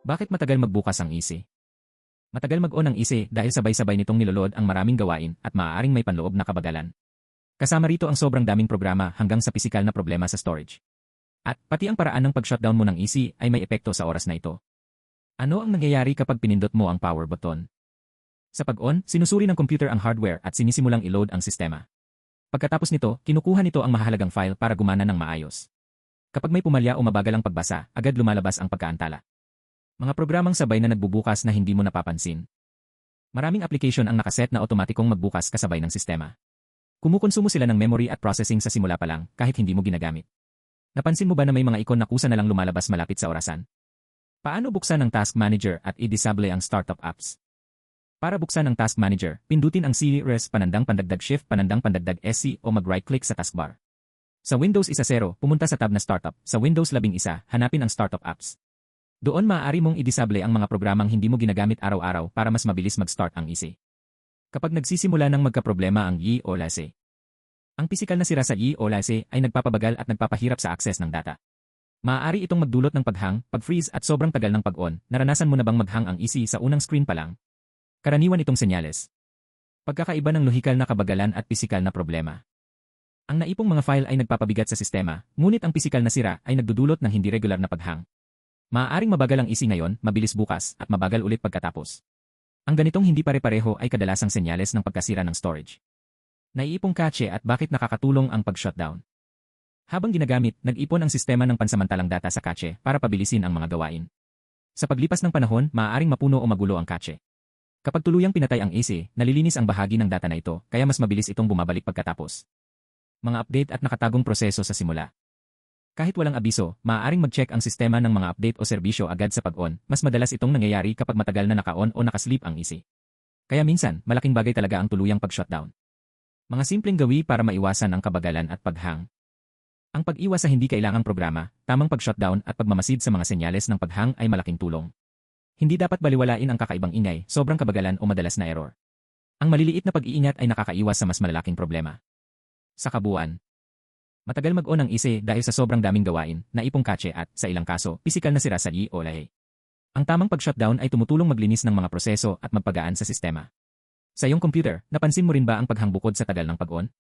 Bakit matagal magbukas ang IC? Matagal mag-on ang IC dahil sabay-sabay nitong niloload ang maraming gawain at maaaring may panloob na kabagalan. Kasama rito ang sobrang daming programa hanggang sa pisikal na problema sa storage. At pati ang paraan ng pag-shutdown mo ng IC ay may epekto sa oras na ito. Ano ang nangyayari kapag pinindot mo ang power button? Sa pag-on, sinusuri ng computer ang hardware at sinisimulang i-load ang sistema. Pagkatapos nito, kinukuha nito ang mahalagang file para gumana ng maayos. Kapag may pumalya o mabagal ang pagbasa, agad lumalabas ang pagkaantala. Mga programang sabay na nagbubukas na hindi mo napapansin. Maraming application ang nakaset na otomatikong magbukas kasabay ng sistema. Kumukonsumo sila ng memory at processing sa simula pa lang kahit hindi mo ginagamit. Napansin mo ba na may mga ikon na kusa na lang lumalabas malapit sa orasan? Paano buksan ang Task Manager at i-disable ang startup apps? Para buksan ang Task Manager, pindutin ang CRS panandang pandagdag Shift panandang pandagdag SC o mag-right-click sa taskbar. Sa Windows 10, pumunta sa tab na Startup. Sa Windows 11, hanapin ang Startup Apps. Doon maaari mong i-disable ang mga programang hindi mo ginagamit araw-araw para mas mabilis mag-start ang IC. Kapag nagsisimula ng magkaproblema ang Yi o Lase. Ang pisikal na sira sa Yi o Lase ay nagpapabagal at nagpapahirap sa access ng data. Maaari itong magdulot ng paghang, pag-freeze at sobrang tagal ng pag-on. Naranasan mo na bang maghang ang IC sa unang screen pa lang? Karaniwan itong senyales. Pagkakaiba ng lohikal na kabagalan at pisikal na problema. Ang naipong mga file ay nagpapabigat sa sistema, ngunit ang pisikal na sira ay nagdudulot ng hindi regular na paghang. Maaaring mabagal ang IC ngayon, mabilis bukas, at mabagal ulit pagkatapos. Ang ganitong hindi pare-pareho ay kadalasang senyales ng pagkasira ng storage. Naiipong cache at bakit nakakatulong ang pag-shutdown. Habang ginagamit, nag-ipon ang sistema ng pansamantalang data sa cache para pabilisin ang mga gawain. Sa paglipas ng panahon, maaaring mapuno o magulo ang cache. Kapag tuluyang pinatay ang IC, nalilinis ang bahagi ng data na ito, kaya mas mabilis itong bumabalik pagkatapos. Mga update at nakatagong proseso sa simula. Kahit walang abiso, maaaring mag-check ang sistema ng mga update o serbisyo agad sa pag-on. Mas madalas itong nangyayari kapag matagal na naka-on o nakasleep ang IC. Kaya minsan, malaking bagay talaga ang tuluyang pag-shutdown. Mga simpleng gawi para maiwasan ang kabagalan at paghang. Ang pag-iwas sa hindi kailangang programa, tamang pag-shutdown at pagmamasid sa mga senyales ng paghang ay malaking tulong. Hindi dapat baliwalain ang kakaibang ingay, sobrang kabagalan o madalas na error. Ang maliliit na pag-iingat ay nakakaiwas sa mas malalaking problema. Sa kabuuan, matagal mag-on ang IC dahil sa sobrang daming gawain, naipong cache at, sa ilang kaso, pisikal na sira sa Yi o Lahe. Ang tamang pag-shutdown ay tumutulong maglinis ng mga proseso at magpagaan sa sistema. Sa iyong computer, napansin mo rin ba ang paghang bukod sa tagal ng pag-on?